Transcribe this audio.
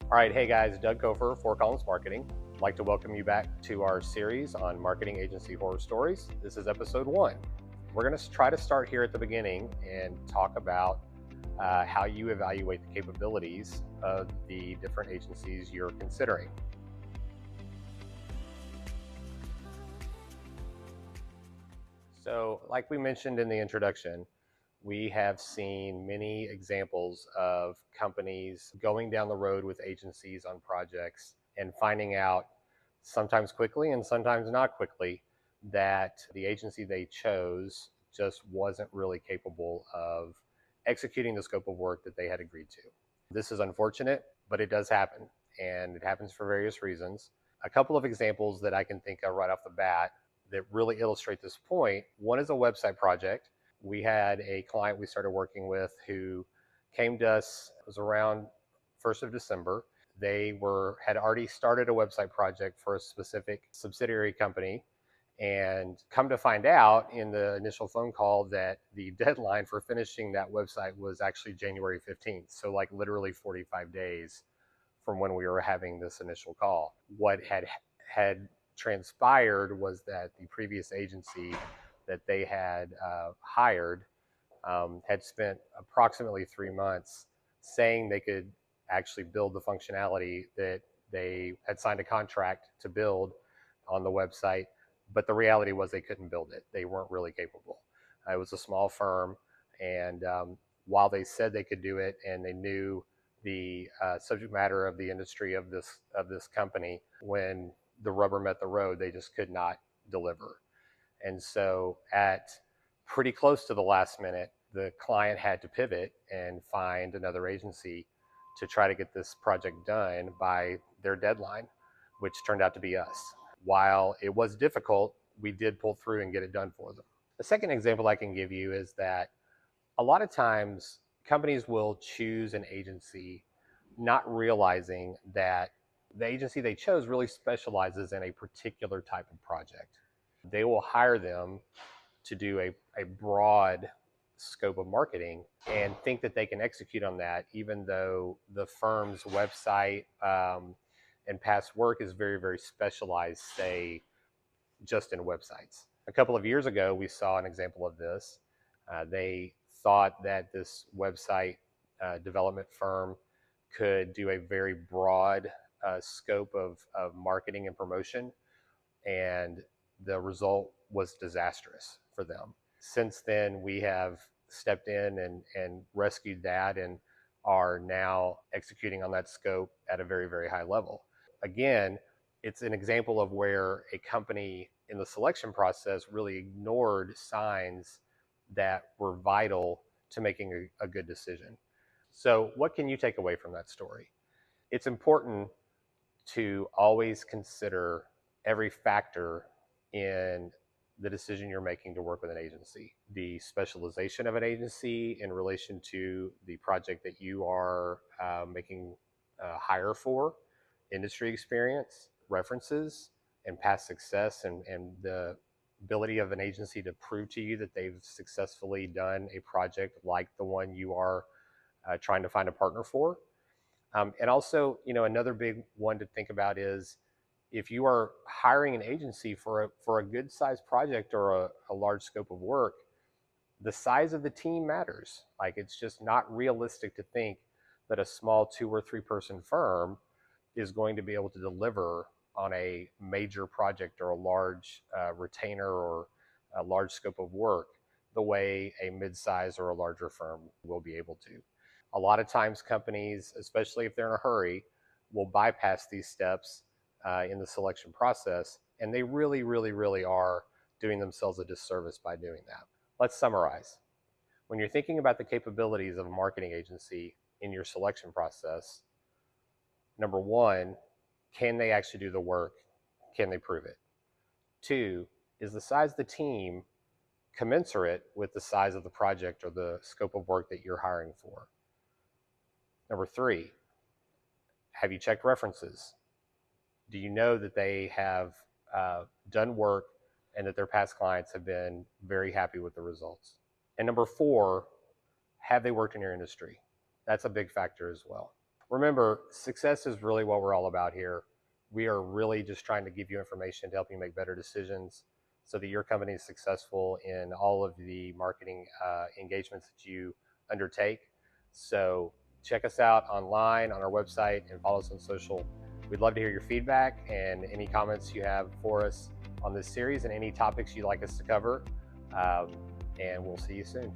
All right, hey guys, Doug Kofer, Four Columns Marketing. I'd like to welcome you back to our series on marketing agency horror stories. This is episode 1. We're going to try to start here at the beginning and talk about how you evaluate the capabilities of the different agencies you're considering. So, like we mentioned in the introduction, we have seen many examples of companies going down the road with agencies on projects and finding out, sometimes quickly and sometimes not quickly, that the agency they chose just wasn't really capable of executing the scope of work that they had agreed to. This is unfortunate, but it does happen, and it happens for various reasons. A couple of examples that I can think of right off the bat that really illustrate this point. One is a website project. We had a client we started working with who came to us, it was around 1st of December. They had already started a website project for a specific subsidiary company, and come to find out in the initial phone call that the deadline for finishing that website was actually January 15th. So like literally 45 days from when we were having this initial call. What had transpired was that the previous agency that they had hired had spent approximately 3 months saying they could actually build the functionality that they had signed a contract to build on the website, but the reality was they couldn't build it. They weren't really capable. It was a small firm, and while they said they could do it and they knew the subject matter of the industry of this company, when the rubber met the road, they just could not deliver. And so at pretty close to the last minute, the client had to pivot and find another agency to try to get this project done by their deadline, which turned out to be us. While it was difficult, we did pull through and get it done for them. The second example I can give you is that a lot of times companies will choose an agency not realizing that the agency they chose really specializes in a particular type of project. They will hire them to do a broad scope of marketing and think that they can execute on that, even though the firm's website and past work is very, very specialized, say, just in websites. A couple of years ago, we saw an example of this. They thought that this website development firm could do a very broad scope of marketing and promotion, and the result was disastrous for them. Since then, we have stepped in and rescued that and are now executing on that scope at a very, very high level. Again, it's an example of where a company in the selection process really ignored signs that were vital to making a good decision. So what can you take away from that story? It's important to always consider every factor in the decision you're making to work with an agency. The specialization of an agency in relation to the project that you are making a hire for, industry experience, references, and past success, and the ability of an agency to prove to you that they've successfully done a project like the one you are trying to find a partner for. And also, another big one to think about is if you are hiring an agency for a good sized project or a large scope of work, the size of the team matters. Like, it's just not realistic to think that a small 2 or 3 person firm is going to be able to deliver on a major project or a large retainer or a large scope of work the way a midsize or a larger firm will be able to. A lot of times companies, especially if they're in a hurry, will bypass these steps in the selection process, and they really, really, really are doing themselves a disservice by doing that. Let's summarize. When you're thinking about the capabilities of a marketing agency in your selection process, number one, can they actually do the work? Can they prove it? 2, is the size of the team commensurate with the size of the project or the scope of work that you're hiring for? Number 3, have you checked references? Do you know that they have done work and that their past clients have been very happy with the results? And number 4, have they worked in your industry? That's a big factor as well. Remember, success is really what we're all about here. We are really just trying to give you information to help you make better decisions so that your company is successful in all of the marketing engagements that you undertake. So check us out online on our website and follow us on social. We'd love to hear your feedback and any comments you have for us on this series and any topics you'd like us to cover. And we'll see you soon.